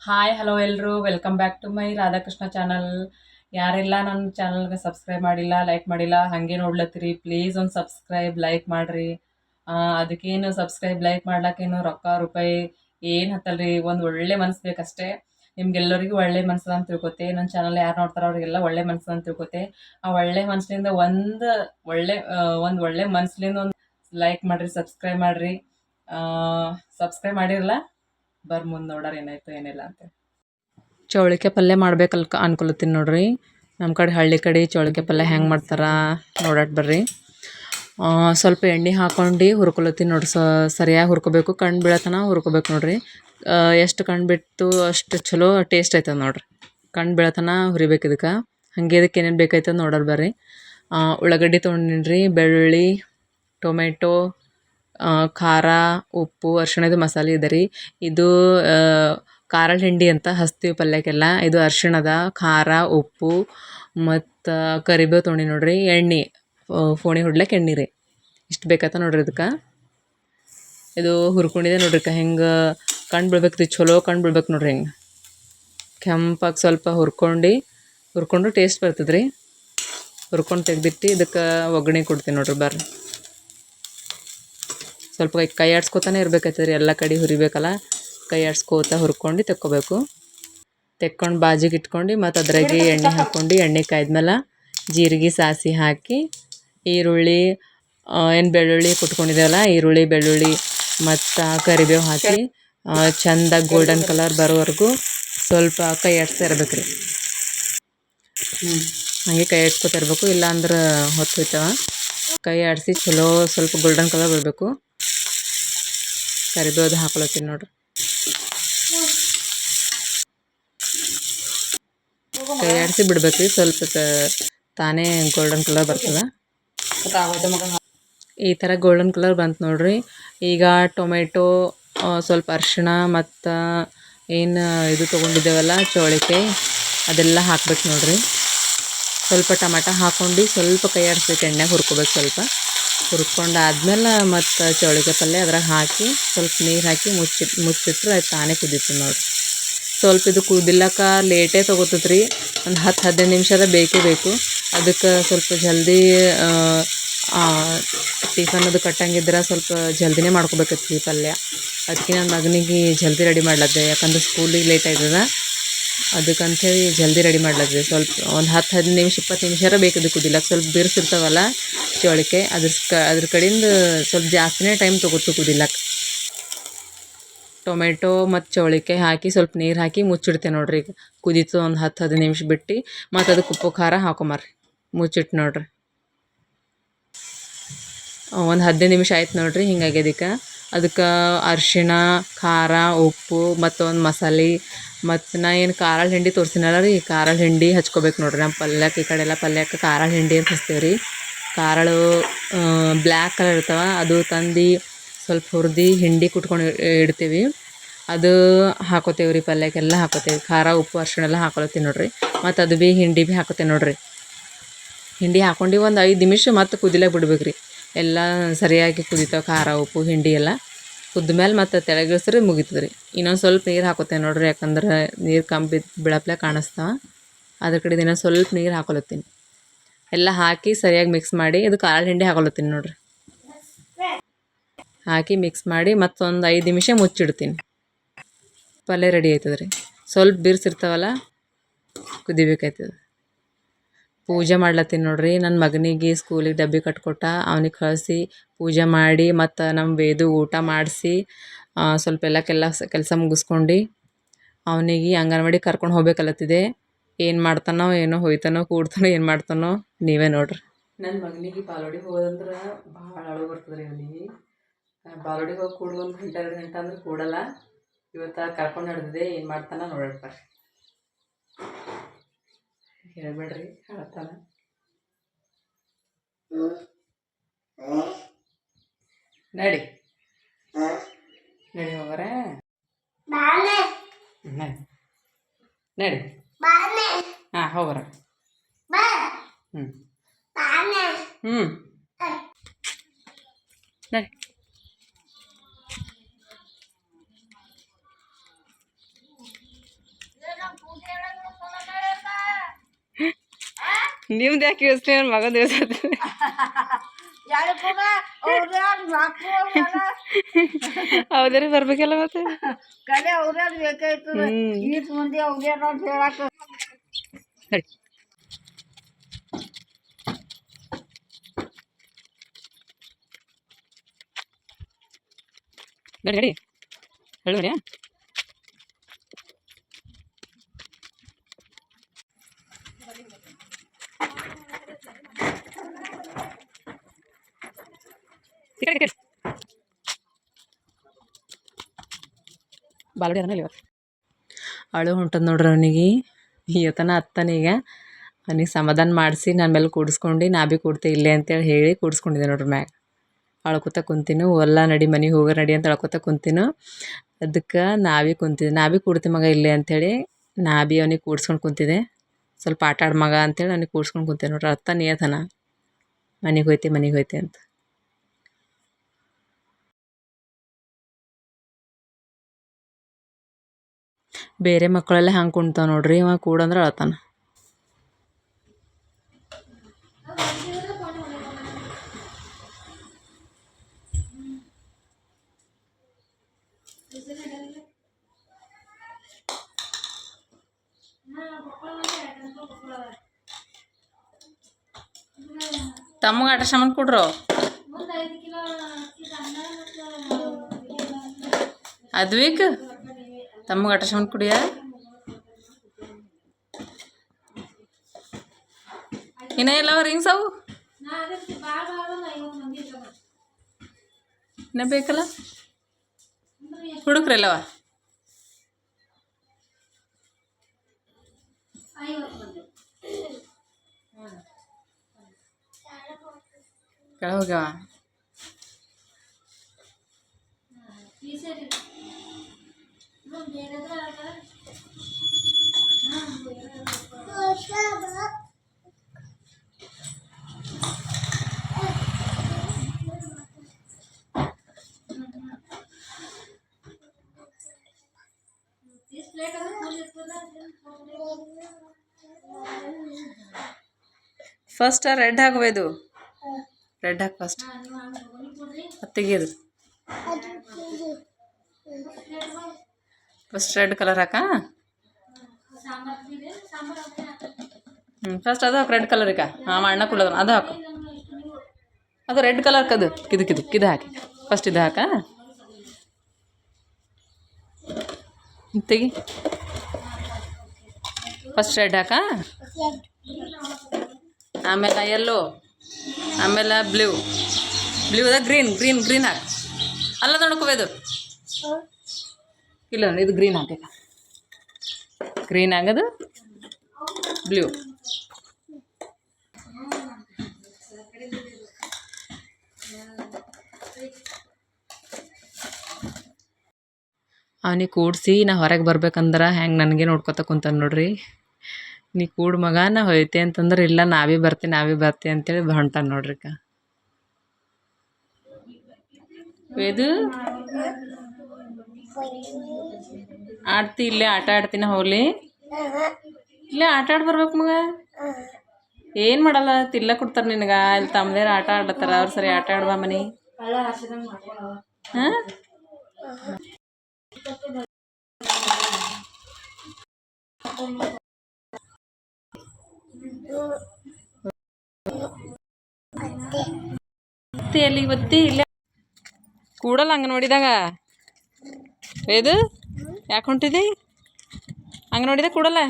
Hi hello ಎಲ್ಲರೂ welcome back to my Radhakrishna channel. ಯಾರೆಲ್ಲ ನನ್ನ ಚಾನಲ್ಗೆ ಸಬ್ಸ್ಕ್ರೈಬ್ ಮಾಡಿಲ್ಲ, ಲೈಕ್ ಮಾಡಿಲ್ಲ, ಹಾಗೆ ನೋಡ್ಲತ್ತೀರಿ, ಪ್ಲೀಸ್ ಒಂದು ಸಬ್ಸ್ಕ್ರೈಬ್ ಲೈಕ್ ಮಾಡಿರಿ. ಅದಕ್ಕೇನು ಸಬ್ಸ್ಕ್ರೈಬ್ ಲೈಕ್ ಮಾಡ್ಲಿಕ್ಕೇನು ರೊಕ್ಕ ರೂಪಾಯಿ ಏನು ಹತ್ತಲ್ರಿ, ಒಂದು ಒಳ್ಳೆ ಮನಸ್ಸು ಬೇಕಷ್ಟೇ. ನಿಮ್ಗೆಲ್ಲರಿಗೂ ಒಳ್ಳೆ ಮನಸ್ಸು ಅಂತ ತಿಳ್ಕೊತೆ, ನನ್ನ ಚಾನಲ್ ಯಾರು ನೋಡ್ತಾರೋ ಅವ್ರಿಗೆಲ್ಲ ಒಳ್ಳೆ ಮನಸ್ಸು ಅಂತ ತಿಳ್ಕೊತೆ. ಆ ಒಳ್ಳೆ ಮನಸ್ಸಿನಿಂದ ಒಂದು ಒಳ್ಳೆ ಮನಸ್ಸಿನಿಂದ ಒಂದು ಲೈಕ್ ಮಾಡಿರಿ, ಸಬ್ಸ್ಕ್ರೈಬ್ ಮಾಡಿರಿ. ಸಬ್ಸ್ಕ್ರೈಬ್ ಮಾಡಿರಲ್ಲ, ಮುಂದೆ ನೋಡೋರು ಏನಾಯ್ತು ಏನಿಲ್ಲ ಅಂತ. ಚೌಳಿಕಾಯಿ ಪಲ್ಯ ಮಾಡ್ಬೇಕಲ್ಲ ಅನ್ಕೊಲತ್ತೀನಿ ನೋಡ್ರಿ. ನಮ್ಮ ಕಡೆ ಹಳ್ಳಿ ಕಡೆ ಚೌಳಿಕಾಯಿ ಪಲ್ಯ ಹೆಂಗೆ ಮಾಡ್ತಾರೆ ನೋಡಾಟ್ ಬರ್ರಿ. ಸ್ವಲ್ಪ ಎಣ್ಣೆ ಹಾಕ್ಕೊಂಡು ಹುರ್ಕೊಲತ್ತೀನಿ ನೋಡ್ರಿ. ಸರಿಯಾಗಿ ಹುರ್ಕೋಬೇಕು, ಕಣ್ಣು ಬೀಳತನ ಹುರ್ಕೋಬೇಕು ನೋಡ್ರಿ. ಎಷ್ಟು ಕಣ್ಣು ಬಿಟ್ಟು ಅಷ್ಟು ಚಲೋ ಟೇಸ್ಟ್ ಆಯ್ತದ ನೋಡ್ರಿ. ಕಣ್ಣು ಬೀಳತನ ಹುರಿಬೇಕು ಇದಕ್ಕೆ. ಹಾಗೆ ಇದಕ್ಕೆ ಏನೇನು ಬೇಕಾಯ್ತದ ನೋಡೋರು ಬರ್ರಿ. ಉಳ್ಳಾಗಡ್ಡಿ ತೊಗೊಂಡಿನ್ರಿ, ಬೆಳ್ಳುಳ್ಳಿ, ಟೊಮೆಟೊ, ಖಾರ, ಉಪ್ಪು, ಅರಿಶಿಣದ ಮಸಾಲೆ ಇದೆ ರೀ. ಇದು ಖಾರದ ಹಿಂಡಿ ಅಂತ ಹಚ್ತೀವಿ ಪಲ್ಯಕ್ಕೆಲ್ಲ. ಇದು ಅರಿಶಿಣದ, ಖಾರ, ಉಪ್ಪು ಮತ್ತು ಕರಿಬೇವು ತೊಗೊಂಡು ನೋಡ್ರಿ. ಎಣ್ಣೆ, ಫೋಣಿ ಹೊಡ್ಲಿಕ್ಕೆ ಎಣ್ಣೆ ರೀ. ಇಷ್ಟು ಬೇಕಾಯ್ತ ನೋಡ್ರಿ ಇದಕ್ಕೆ. ಇದು ಹುರ್ಕೊಂಡಿದೆ ನೋಡ್ರಿ. ಹೆಂಗೆ ಕಣ್ಣು ಬೀಳ್ಬೇಕು ರೀ, ಚಲೋ ಕಣ್ಣು ಬೀಳ್ಬೇಕು ನೋಡ್ರಿ. ಹಿಂಗೆ ಕೆಂಪಾಗಿ ಸ್ವಲ್ಪ ಹುರ್ಕೊಂಡು ಟೇಸ್ಟ್ ಬರ್ತದೆ ರೀ. ಹುರ್ಕೊಂಡು ತೆಗ್ದಿಟ್ಟು ಇದಕ್ಕೆ ಒಗ್ಗರಣೆ ಕೊಡ್ತೀನಿ ನೋಡ್ರಿ ಬರ್ರಿ. ಸ್ವಲ್ಪ ಕೈ ಆಡ್ಸ್ಕೊತಾನೆ ಇರ್ಬೇಕಾಯ್ತದೆ ರೀ, ಎಲ್ಲ ಕಡೆ ಹುರಿಬೇಕಲ್ಲ. ಕೈ ಆಡ್ಸ್ಕೋತ ಹುರ್ಕೊಂಡು ತೆಕ್ಕೋಬೇಕು. ತೆಕ್ಕೊಂಡು ಬಾಜಿಗೆ ಇಟ್ಕೊಂಡು ಮತ್ತು ಅದ್ರಾಗೆ ಎಣ್ಣೆ ಹಾಕ್ಕೊಂಡು, ಎಣ್ಣೆ ಕಾಯ್ದ್ಮೇಲೆ ಜೀರಿಗೆ ಸಾಸಿವೆ ಹಾಕಿ, ಈರುಳ್ಳಿ, ಏನು ಬೆಳ್ಳುಳ್ಳಿ ಕುಟ್ಕೊಂಡಿದ್ದೇವಲ್ಲ, ಈರುಳ್ಳಿ ಬೆಳ್ಳುಳ್ಳಿ ಮತ್ತು ಕರಿಬೇವು ಹಾಕಿ ಚೆಂದಾಗಿ ಗೋಲ್ಡನ್ ಕಲರ್ ಬರೋವರೆಗೂ ಸ್ವಲ್ಪ ಕೈ ಆಡ್ಸ್ತಾ ಇರ್ಬೇಕು ರೀ. ಹಾಗೆ ಕೈ ಆಡ್ಸ್ಕೊತಾ ಇರಬೇಕು, ಇಲ್ಲಾಂದ್ರೆ ಹೊತ್ತು ಹೋಯ್ತವ. ಕೈ ಆಡಿಸಿ ಚಲೋ ಸ್ವಲ್ಪ ಗೋಲ್ಡನ್ ಕಲರ್ ಬರಬೇಕು. ಕರಿಬೇವು ಹಾಕೊಳತ್ತೀನಿ ನೋಡ್ರಿ. ಕೈ ಆಡಿಸಿ ಬಿಡ್ಬೇಕು ರೀ, ಸ್ವಲ್ಪ ತಾನೇ ಗೋಲ್ಡನ್ ಕಲರ್ ಬರ್ತದೆ. ಈ ಥರ ಗೋಲ್ಡನ್ ಕಲರ್ ಬಂತು ನೋಡ್ರಿ. ಈಗ ಟೊಮೆಟೊ, ಸ್ವಲ್ಪ ಅರಿಶಿಣ ಮತ್ತು ಏನು ಇದು ತೊಗೊಂಡಿದ್ದೇವಲ್ಲ ಚೌಳಿಕಾಯಿ, ಅದೆಲ್ಲ ಹಾಕ್ಬೇಕು ನೋಡ್ರಿ. ಸ್ವಲ್ಪ ಟಮಾಟ ಹಾಕ್ಕೊಂಡು ಸ್ವಲ್ಪ ಕೈ ಆಡಿಸ್ಬೇಕು, ಎಣ್ಣೆಗೆ ಹುರ್ಕೋಬೇಕು. ಸ್ವಲ್ಪ ಹುರ್ಕೊಂಡಾದ್ಮೇಲೆ ಮತ್ತು ಚೌಳಿಕಾಯಿ ಪಲ್ಯ ಅದ್ರಾಗ ಹಾಕಿ ಸ್ವಲ್ಪ ನೀರು ಹಾಕಿ ಮುಚ್ಚಿಟ್ರೆ ಅದು ತಾನೇ ಕುದೀತು ನೋಡ್ರಿ. ಸ್ವಲ್ಪ ಇದು ಕುದಿಲಕ್ಕ ಲೇಟೇ ತೊಗೋತದೆ ರೀ, ಒಂದು 10-15 ನಿಮಿಷದ ಬೇಕೇ ಬೇಕು. ಅದಕ್ಕೆ ಸ್ವಲ್ಪ ಜಲ್ದಿ ಟಿಫನ್ ಅದು ಕಟ್ಟಂಗಿದ್ರೆ ಸ್ವಲ್ಪ ಜಲ್ದಿನೇ ಮಾಡ್ಕೋಬೇಕತ್ತಿ ಪಲ್ಯ. ಅದಕ್ಕೆ ನನ್ನ ಮಗನಿಗೆ ಜಲ್ದಿ ರೆಡಿ ಮಾಡ್ಲತ್ತೆ, ಯಾಕಂದ್ರೆ ಸ್ಕೂಲಿಗೆ ಲೇಟ್ ಆಯ್ತದ. ಅದಕ್ಕಂಥೇಳಿ ಜಲ್ದಿ ರೆಡಿ ಮಾಡ್ಲತ್ತಿದೆ. ಸ್ವಲ್ಪ ಒಂದು 10-15 ನಿಮಿಷ 20 ನಿಮಿಷರ ಬೇಕದು ಕುದಿಲಕ್ಕೆ. ಸ್ವಲ್ಪ ಬಿರ್ಸಿರ್ತಾವಲ್ಲ ಚೌಳಿಕಾಯಿ, ಅದ್ರ ಕಡೆಯಿಂದ ಸ್ವಲ್ಪ ಜಾಸ್ತಿನೇ ಟೈಮ್ ತೊಗೋತು ಕುದಿಲಕ್ಕೆ. ಟೊಮೆಟೊ ಮತ್ತು ಚೌಳಿಕಾಯಿ ಹಾಕಿ ಸ್ವಲ್ಪ ನೀರು ಹಾಕಿ ಮುಚ್ಚಿಡ್ತೇವೆ ನೋಡ್ರಿ. ಈಗ ಕುದೀತು ಒಂದು 10-15 ನಿಮಿಷ ಬಿಟ್ಟು ಮತ್ತು ಅದಕ್ಕೆ ಉಪ್ಪು ಖಾರ ಹಾಕೊಂಬರ್ರಿ, ಮುಚ್ಚಿಟ್ಟು ನೋಡ್ರಿ. ಒಂದು 15 ನಿಮಿಷ ಆಯ್ತು ನೋಡ್ರಿ. ಹಿಂಗಾಗಿ ಅದಕ್ಕೆ ಅರಿಶಿಣ, ಖಾರ, ಉಪ್ಪು ಮತ್ತು ಒಂದು ಮಸಾಲೆ ಮತ್ತು ನಾ ಏನು ಖಾರದ ಹಿಂಡಿ ತೋರಿಸಿನಲ್ಲ ರೀ, ಖಾರದ ಹಿಂಡಿ ಹಚ್ಕೋಬೇಕು ನೋಡ್ರಿ. ನಮ್ಮ ಪಲ್ಯಕ್ಕೆ ಈ ಕಡೆ ಎಲ್ಲ ಪಲ್ಯಕ್ಕೆ ಖಾರದ ಹಿಂಡಿ ಅಂತ ಹಚ್ತೇವೆ ರೀ. ಖಾರಳು ಬ್ಲ್ಯಾಕ್ ಕಲರ್ ಇರ್ತಾವೆ, ಅದು ತಂದು ಸ್ವಲ್ಪ ಹುರಿದು ಹಿಂಡಿ ಕುಟ್ಕೊಂಡು ಇಡ್ತೀವಿ. ಅದು ಹಾಕೋತೇವೆ ರೀ, ಪಲ್ಯಕ್ಕೆಲ್ಲ ಹಾಕೋತೇವೆ. ಖಾರ, ಉಪ್ಪು, ಅರಿಶಿಣ ಎಲ್ಲ ಹಾಕೊಳತ್ತೀನಿ ನೋಡ್ರಿ. ಮತ್ತು ಅದು ಭೀ ಹಿಂಡಿ ಭೀ ಹಾಕೋತೇವೆ ನೋಡ್ರಿ. ಹಿಂಡಿ ಹಾಕ್ಕೊಂಡು ಒಂದು 5 ನಿಮಿಷ ಮತ್ತು ಕುದಿಲಕ್ಕೆ ಬಿಡ್ಬೇಕು ರೀ. ಎಲ್ಲ ಸರಿಯಾಗಿ ಕುದಿತಾವೆ, ಖಾರ, ಉಪ್ಪು, ಹಿಂಡಿ ಎಲ್ಲ ಕುದ್ದ ಮೇಲೆ ಮತ್ತು ತೆಳಗಿಳಿಸ್ರಿ ಮುಗಿತದೆ ರೀ. ಇನ್ನೊಂದು ಸ್ವಲ್ಪ ನೀರು ಹಾಕೋತೇನೆ ನೋಡ್ರಿ, ಯಾಕಂದ್ರೆ ನೀರು ಕಮ್ಮಿ ಬಿಳಪ್ಲೆ ಕಾಣಿಸ್ತಾವೆ. ಅದ್ರ ಕಡೆ ಇನ್ನೊಂದು ಸ್ವಲ್ಪ ನೀರು ಹಾಕೊಳತ್ತೀನಿ. ಎಲ್ಲ ಹಾಕಿ ಸರಿಯಾಗಿ ಮಿಕ್ಸ್ ಮಾಡಿ ಇದು ಖಾರದ ಹಿಂಡಿ ಹಾಕೊಳತ್ತೀನಿ ನೋಡ್ರಿ. ಹಾಕಿ ಮಿಕ್ಸ್ ಮಾಡಿ ಮತ್ತೊಂದು 5 ನಿಮಿಷ ಮುಚ್ಚಿಡ್ತೀನಿ. ಪಲ್ಯ ರೆಡಿ ಆಯ್ತದೆ ರೀ. ಸ್ವಲ್ಪ ಬಿರ್ಸಿರ್ತಾವಲ್ಲ ಕುದಿಬೇಕಾಯ್ತದೆ. ಪೂಜೆ ಮಾಡ್ಲತ್ತೀನಿ ನೋಡ್ರಿ. ನನ್ನ ಮಗನಿಗೆ ಸ್ಕೂಲಿಗೆ ಡಬ್ಬಿ ಕಟ್ಕೊಟ್ಟ, ಅವನಿಗೆ ಕಳಿಸಿ ಪೂಜೆ ಮಾಡಿ ಮತ್ತು ನಮ್ಮ ವೇದು ಊಟ ಮಾಡಿಸಿ ಸ್ವಲ್ಪ ಎಲ್ಲ ಕೆಲಸ ಮುಗಿಸ್ಕೊಂಡು ಅವನಿಗೆ ಅಂಗನವಾಡಿ ಕರ್ಕೊಂಡು ಹೋಗ್ಬೇಕಲ್ಲತ್ತಿದೆ. ಏನು ಮಾಡ್ತಾನೋ ಏನೋ, ಹೋಯ್ತಾನೋ ಕೂಡ್ತಾನೋ ಏನು ಮಾಡ್ತಾನೋ ನೀವೇ ನೋಡ್ರಿ. ನನ್ನ ಮಗನಿಗೆ ಬಾಲವಾಡಿಗೆ ಹೋಗೋದಂದ್ರೆ ಭಾಳ ಅಳು ಬರ್ತದೆ ರೀ. ಅವನಿಗೆ ಬಾಲವಾಡಿಗೆ ಹೋಗಿ ಕೂಡು 1 ಗಂಟೆ 2 ಗಂಟೆ ಅಂದ್ರೆ ಕೂಡಲ್ಲ. ಇವತ್ತು ಕರ್ಕೊಂಡು ನಡೆದಿದೆ, ಏನು ಮಾಡ್ತಾನ ನೋಡಪ್ಪ. ಹೇಳ್ಬೇಡ್ರಿ, ಹೇಳ್ತಾನ. ನಡಿ ನಡಿ ಹೋಗ್ರೆ, ನಡಿ. ಹಾಂ ಹೋಗ್ರ. ಹ್ಞೂ ನಡಿ. ನಿಮ್ದು ಯಾಕೆ ಯೋಚನೆ ಮಗದ ಯೋಚನೆ ಹೌದ್ರಿ ಬರ್ಬೇಕಲ್ಲ ಮತ್ತೆ ಕಲೆ ಅವ್ರ ಬೇಕಾಯ್ತು ಈಟ್ ಮಂದಿ ಅವ್ರೇ ನಾವು ಹೇಳಾಕ ನಡಿ ನಡಿ ಹೇಳು ನಡಿ ಬಾಲಡಿ ಅದನ್ನ ಇವತ್ತು ಅಳು ಹೊಂಟದ ನೋಡ್ರಿ ಅವನಿಗೆ ಇವತ್ತನ ಅತ್ತನೀಗ ಅವನಿಗೆ ಸಮಾಧಾನ ಮಾಡಿಸಿ ನನ್ನ ಮೇಲೆ ಕೂಡಿಸ್ಕೊಂಡು ನಾ ಭೀ ಕೊಡ್ತೆ ಇಲ್ಲೇ ಅಂತೇಳಿ ಹೇಳಿ ಕೂಡಿಸ್ಕೊಂಡಿದ್ದೆ ನೋಡ್ರಿ ಮ್ಯಾಗ ಅಳ್ಕೊತ ಕುಂತೀನು ಎಲ್ಲ ನಡಿ ಮನೆಗೆ ಹೋಗೋ ನಡಿ ಅಂತ ಅಳ್ಕೊತ ಕುಂತೀನು ಅದಕ್ಕೆ ನಾ ಭೀ ಕುಂತಿದ್ದೆ ನಾ ಭೀ ಕೊಡ್ತೆ ಮಗ ಇಲ್ಲೇ ಅಂಥೇಳಿ ನಾ ಭೀ ಅವನಿಗೆ ಕೂಡ್ಸ್ಕೊಂಡು ಕುಂತಿದ್ದೆ ಸ್ವಲ್ಪ ಆಟ ಆಡ ಮಗ ಅಂತೇಳಿ ಅವನಿಗೆ ಕೂಡ್ಸ್ಕೊಂಡು ಕುಂತೆ ನೋಡ್ರಿ ಅತ್ತ ನಿಯತನ ಮನೆಗೆ ಹೋಯ್ತೆ ಅಂತ ಬೇರೆ ಮಕ್ಕಳೆಲ್ಲ ಹಂಗೆ ಕುಣ್ತಾವ ನೋಡ್ರಿ ಇವ ಕೂಡಂದ್ರೆ ಅಳ್ತಾನ ತಮ್ಮಗೆ ಆಟ ಸಾಮಾನು ಕೊಡ್ರು ಅದ್ವಿಕ್ ತಮ್ಮಗೆ ಆಟ ಸಾಮಾನು ಕುಡಿಯ ಇನ್ನ ಎಲ್ಲ ರಿಂಗ್ಸ್ ಅವು ಇನ್ನ ಬೇಕಲ್ಲ ಹುಡುಕ್ರಲ್ಲವ ಕೆಳ ಹೋಗ್ಯಾವ ಫಸ್ಟ್ ರೆಡ್ ಹಾಕಬೇಕು ರೆಡ್ ಹಾಕಿ ಫಸ್ಟ್ ತೆಗಿಯೋದು ಫಸ್ಟ್ ರೆಡ್ ಕಲರ್ ಹಾಕ ಫಸ್ಟ್ ಅದು ಹಾಕು ರೆಡ್ ಕಲರ್ ಹಾಂ ಅಣ್ಣ ಕುಳ್ಳದ ಅದು ಹಾಕು ಅದು ರೆಡ್ ಕಲರ್ ಕದು ಕಿದು ಹಾಕಿ ಫಸ್ಟ್ ಇದು ಹಾಕ ತೆಗಿ ಫಸ್ಟ್ ರೆಡ್ ಹಾಕ ಆಮೇಲೆ ಯೆಲ್ಲೋ ಆಮೇಲೆ ಬ್ಲೂದಾಗ ಗ್ರೀನ್ ಹಾಕಿ ಅಲ್ಲ ನೋಡ್ಕೋಬೋದು ಇಲ್ಲ ಇದು ಗ್ರೀನ್ ಹಾಕಿ ಗ್ರೀನ್ ಆಗೋದು ಬ್ಲೂ ಅವನಿಗೆ ಕೂಡಿಸಿ ನಾ ಹೊರಗೆ ಬರ್ಬೇಕಂದ್ರೆ ಹೆಂಗೆ ನನಗೆ ನೋಡ್ಕೊತ ಕುಂತಾನೆ ನೋಡ್ರಿ ನೀ ಕೂಡ್ ಮಗ ನಾ ಹೋಯ್ತೆ ಅಂತಂದ್ರೆ ಇಲ್ಲ ನಾವೇ ಬರ್ತೀನಿ ಅಂತೇಳಿ ಹೊಂಟಾನೆ ನೋಡ್ರಿ ಇದು ಆಡ್ತಿ ಇಲ್ಲೇ ಆಟ ಆಡ್ತೀನಿ ಹೋಗ್ಲಿ ಇಲ್ಲೇ ಆಟ ಆಡಿ ಬರ್ಬೇಕು ಮಗ ಏನು ಮಾಡಲ್ಲ ತಿಲ್ಲ ಕೊಡ್ತಾರೆ ನಿನಗೆ ಇಲ್ಲಿ ತಮ್ಮದೇರು ಆಟ ಆಡ್ಲತ್ತಾರ ಅವ್ರು ಸರಿ ಆಟ ಆಡುವ ಮನೆ ಹಾಂ ಎಲ್ಲಿ ಬತ್ತಿ ಇಲ್ಲ ಕೂಡಲ್ಲ ಹಂಗೆ ನೋಡಿದಾಗ ಇದು ಯಾಕೆ ಹೊಂಟಿದಿ ಹಂಗೆ ನೋಡಿದಾಗ ಕೂಡಲ್ಲ